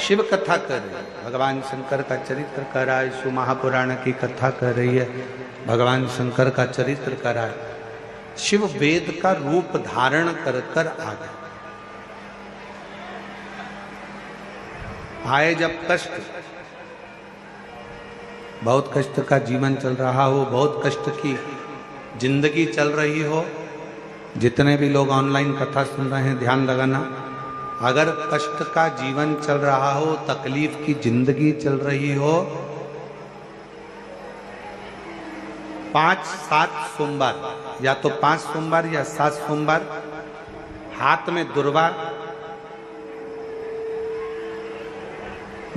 शिव कथा कर रही है, भगवान शंकर का चरित्र कर रहा है, शिव महापुराण की कथा कर रही है, भगवान शंकर का चरित्र कर रहा है। शिव वेद का रूप धारण कर कर आ गए। आए जब कष्ट, बहुत कष्ट का जीवन चल रहा हो, बहुत कष्ट की जिंदगी चल रही हो, जितने भी लोग ऑनलाइन कथा सुन रहे हैं ध्यान लगाना, अगर कष्ट का जीवन चल रहा हो, तकलीफ की जिंदगी चल रही हो, 5-7 सोमवार, या तो 5 सोमवार या 7 सोमवार, हाथ में दुर्वा,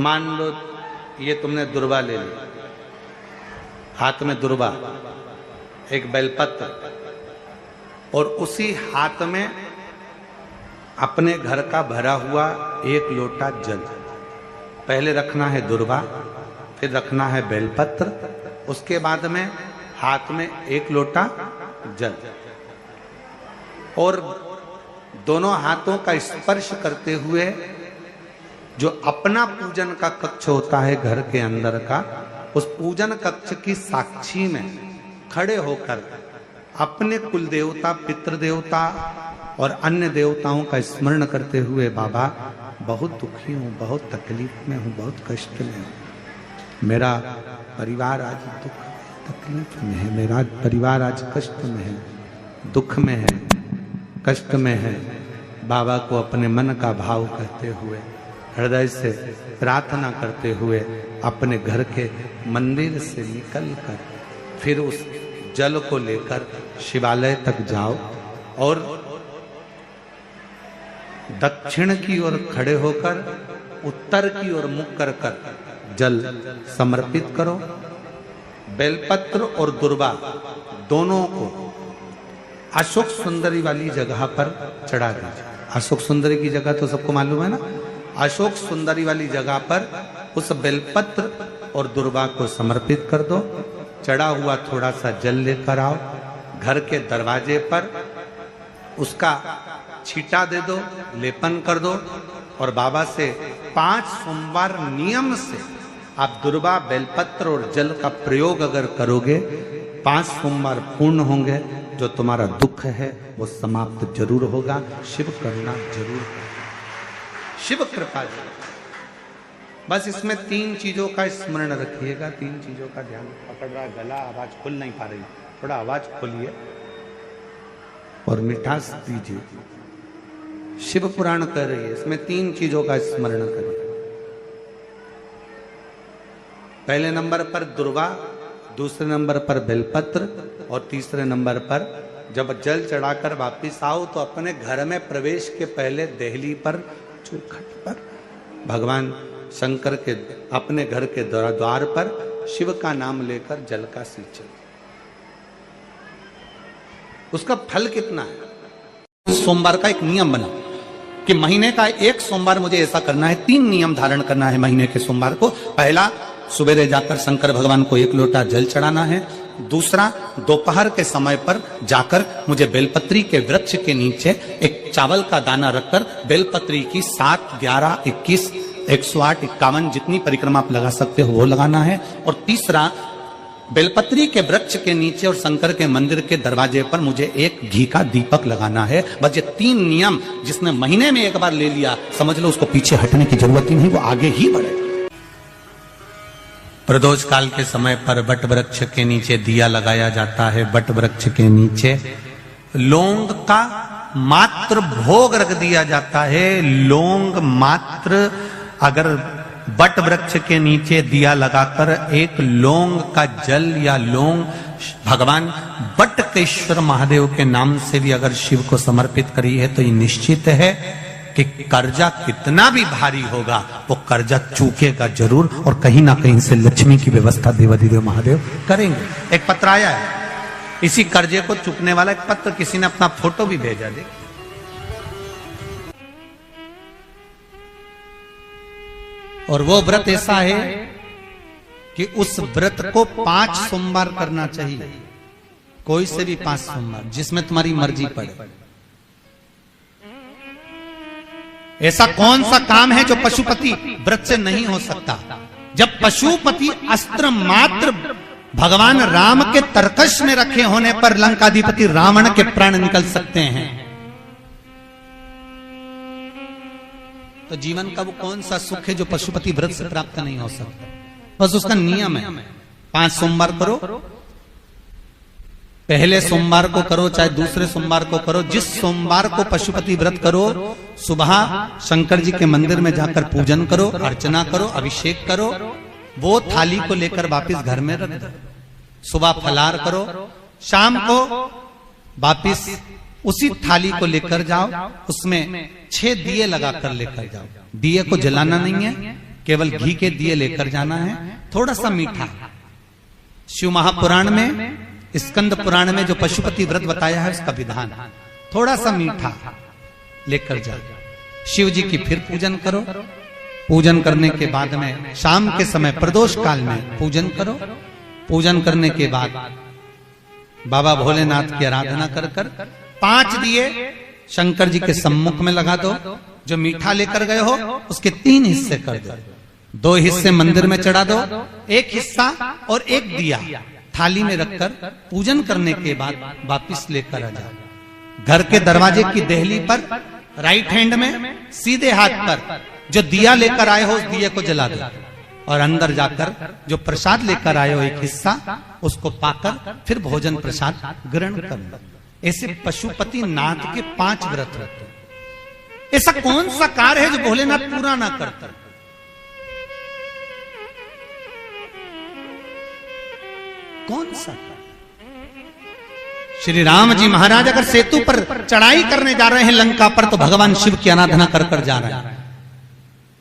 मान लो ये तुमने दुर्वा ले ली, हाथ में दुर्वा, एक बेलपत्र, और उसी हाथ में अपने घर का भरा हुआ 1 लोटा जल। पहले रखना है दुर्वा, फिर रखना है बेलपत्र, उसके बाद में हाथ में 1 लोटा जल, और दोनों हाथों का स्पर्श करते हुए जो अपना पूजन का कक्ष होता है घर के अंदर का, उस पूजन कक्ष की साक्षी में खड़े होकर अपने कुल देवता, पितृ देवता और अन्य देवताओं का स्मरण करते हुए, बाबा बहुत दुखी हूँ, बहुत तकलीफ में हूँ, बहुत कष्ट में हूँ, मेरा परिवार आज दुख तकलीफ में है, मेरा परिवार आज कष्ट में है, दुख में है, कष्ट में है। बाबा को अपने मन का भाव कहते हुए, हृदय से प्रार्थना करते हुए अपने घर के मंदिर से निकलकर फिर उस जल को लेकर शिवालय तक जाओ और दक्षिण की ओर खड़े होकर उत्तर की ओर मुख कर कर जल समर्पित करो। बेलपत्र और दुर्वा दोनों को अशोक सुंदरी वाली जगह पर चढ़ा दीजिए। अशोक सुंदरी की जगह तो सबको मालूम है ना। अशोक सुंदरी वाली जगह पर उस बेलपत्र और दुर्वा को समर्पित कर दो। चढ़ा हुआ थोड़ा सा जल लेकर आओ, घर के दरवाजे पर उसका छींटा दे दो, लेपन कर दो, और बाबा से 5 सोमवार नियम से आप दुर्वा, बेलपत्र और जल का प्रयोग अगर करोगे, 5 सोमवार पूर्ण होंगे। जो तुम्हारा दुख है वो समाप्त जरूर होगा। शिव करुणा जरूर होगा, शिव कृपा जरूर। बस इसमें 3 चीजों का स्मरण रखिएगा, 3 चीजों का ध्यान। पकड़ रहा गला, आवाज खुल नहीं पा रही, थोड़ा आवाज खोलिए और मिठास दीजिए। शिव पुराण कर रही है, इसमें 3 चीजों का स्मरण करिए। पहले नंबर पर दुर्वा, दूसरे नंबर पर बेलपत्र, और तीसरे नंबर पर जब जल चढ़ाकर वापिस आओ तो अपने घर में प्रवेश के पहले देहली पर, चौखट पर भगवान शंकर के अपने घर के द्वार पर शिव का नाम लेकर जल का सिंचन। उसका फल कितना है? सोमवार का एक नियम बना कि महीने का 1 सोमवार मुझे ऐसा करना है, 3 नियम धारण करना है महीने के सोमवार को। पहला, सुबेरे जाकर शंकर भगवान को 1 लोटा जल चढ़ाना है। दूसरा, दोपहर के समय पर जाकर मुझे बेलपत्री के वृक्ष के नीचे एक चावल का दाना रखकर बेलपत्री की 7, 11, 21, 108, 51 जितनी परिक्रमा आप लगा सकते हो वो लगाना है। और तीसरा, बेलपत्री के वृक्ष के नीचे और शंकर के मंदिर के दरवाजे पर मुझे एक घी का दीपक लगाना है। बस ये 3 नियम जिसने महीने में एक बार ले लिया, समझ लो उसको पीछे हटने की जरूरत ही नहीं, वो आगे ही बढ़े। प्रदोष काल के समय पर बट वृक्ष के नीचे दिया लगाया जाता है। बट वृक्ष के नीचे लौंग का मात्र भोग रख दिया जाता है। लौंग मात्र, अगर बट वृक्ष के नीचे दिया लगाकर एक लौंग का जल या लौंग भगवान बटकेश्वर महादेव के नाम से भी अगर शिव को समर्पित करी है तो ये निश्चित है कि कर्जा कितना भी भारी होगा वो कर्जा चूकेगा जरूर, और कहीं ना कहीं से लक्ष्मी की व्यवस्था देवाधिदेव महादेव करेंगे। एक पत्र आया है, इसी कर्जे को चूकने वाला एक पत्र, किसी ने अपना फोटो भी भेजा। दे और वो व्रत ऐसा है कि उस व्रत को 5 सोमवार करना चाहिए, कोई से भी 5 सोमवार, जिसमें तुम्हारी मर्जी पड़े। ऐसा कौन सा काम है जो पशुपति व्रत से नहीं हो सकता? जब पशुपति अस्त्र मात्र भगवान राम के तरकश में रखे होने पर लंकाधिपति रावण के प्राण निकल सकते हैं, तो जीवन का वो कौन सा सुख है जो पशुपति व्रत से प्राप्त नहीं हो सकता? बस उसका नियम है, 5 सोमवार करो, पहले सोमवार को करो चाहे दूसरे सोमवार को करो, जिस सोमवार को पशुपति व्रत करो सुबह शंकर जी के मंदिर में जाकर पूजन करो, अर्चना करो, अभिषेक करो, वो थाली को लेकर वापिस घर में रख दो। सुबह फलार करो, शाम को वापिस उसी थाली को लेकर जाओ, उसमें 6 दिए लगाकर लेकर जाओ। दिए को जलाना नहीं है, केवल घी के दिए लेकर जाना है, थोड़ा सा मीठा। शिव महापुराण में, स्कंद पुराण में जो पशुपति व्रत बताया है उसका विधान, थोड़ा सा मीठा लेकर जाओ। शिव जी की फिर पूजन करो, पूजन करने के बाद में शाम के समय प्रदोष काल में पूजन करो। पूजन करने के बाद बाबा भोलेनाथ की आराधना कर कर 5 दिए शंकर जी के सम्मुख में लगा दो। जो मीठा लेकर गए हो उसके 3 हिस्से कर दो, 2 हिस्से मंदिर में चढ़ा दो, 1 हिस्सा और 1 दिया थाली में रखकर पूजन करने के बाद वापिस लेकर आ जाओ। घर के दरवाजे की देहली पर राइट हैंड में सीधे हाथ पर जो दिया लेकर आए हो उस दिए को जला दो, और अंदर जाकर जो प्रसाद लेकर आए हो 1 हिस्सा उसको पाकर फिर भोजन प्रसाद ग्रहण कर लो। ऐसे पशुपति नाथ के 5 व्रत होते हैं। ऐसा कौन सा कार्य है जो भोलेनाथ पूरा ना करता? कौन सा? श्री राम जी महाराज अगर सेतु पर चढ़ाई करने जा रहे हैं लंका पर, तो भगवान शिव की आराधना कर कर जा रहे हैं।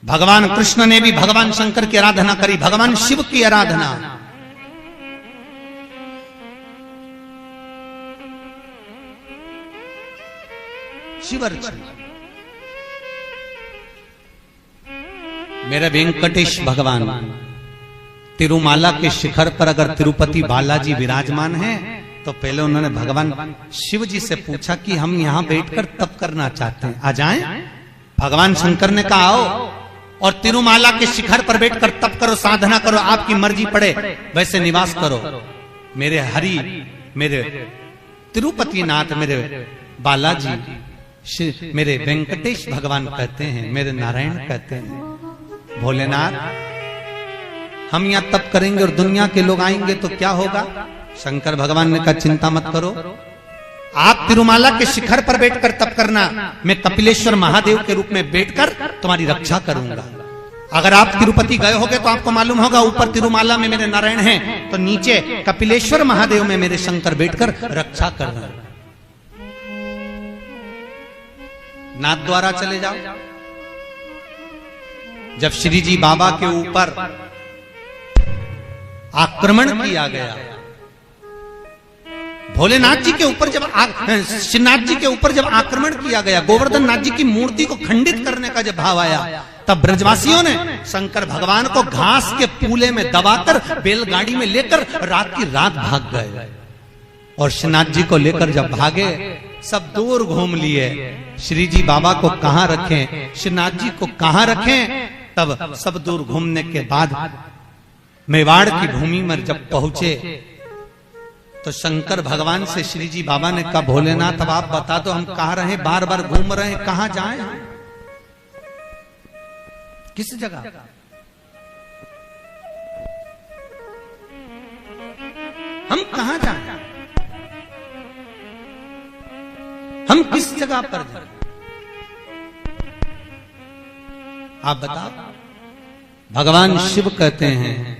भगवान कृष्ण ने भी भगवान शंकर की आराधना करी, भगवान शिव की आराधना। शिव अर्चना। मेरे वेंकटेश भगवान तिरुमाला के शिखर पर अगर तिरुपति बालाजी विराजमान हैं, तो पहले उन्होंने भगवान शिव जी से पूछा कि हम यहां बैठकर तप करना चाहते हैं, आ जाएं? भगवान शंकर ने कहा आओ, और तिरुमाला के शिखर पर बैठकर तप करो, साधना करो, आपकी मर्जी पड़े वैसे निवास करो। मेरे हरि, मेरे तिरुपति नाथ, मेरे बालाजी, मेरे वेंकटेश भगवान कहते हैं, मेरे नारायण कहते हैं, भोलेनाथ हम यहां तप करेंगे और दुनिया के लोग आएंगे तो क्या होगा? शंकर भगवान ने कहा चिंता मत करो, आप तिरुमाला के शिखर पर बैठकर तप करना, मैं कपिलेश्वर महादेव के रूप में बैठकर तुम्हारी रक्षा करूंगा। अगर आप तिरुपति गए होगे तो आपको मालूम होगा, ऊपर तिरुमाला में मेरे नारायण हैं, तो नीचे कपिलेश्वर महादेव में मेरे शंकर बैठकर रक्षा करना। नाथ द्वारा चले जाओ। जब श्री जी बाबा के ऊपर आक्रमण किया गया, भोलेनाथ जी के ऊपर जब श्रीनाथ जी के ऊपर जब आक्रमण किया गया, गोवर्धन नाथ जी की मूर्ति को खंडित करने का जब भाव आया, तब ब्रजवासियों ने शंकर भगवान को घास के पूले में दबाकर बैलगाड़ी में लेकर रात की रात भाग गए। और श्रीनाथ जी को लेकर जब भागे, सब दूर घूम लिए, श्री जी बाबा को कहां रखें, श्रीनाथ जी को कहां रखें। तब सब दूर घूमने के बाद मेवाड़ की भूमि में जब पहुंचे, तो शंकर भगवान से श्री जी बाबा ने कहा भोलेनाथ अब आप बता दो हम कहां रहे, बार बार घूम रहे हैं, कहां जाएं हम, किस जगह? हम कहां जाएं, हम किस जगह पर जाएं? आप बताओ। भगवान शिव कहते हैं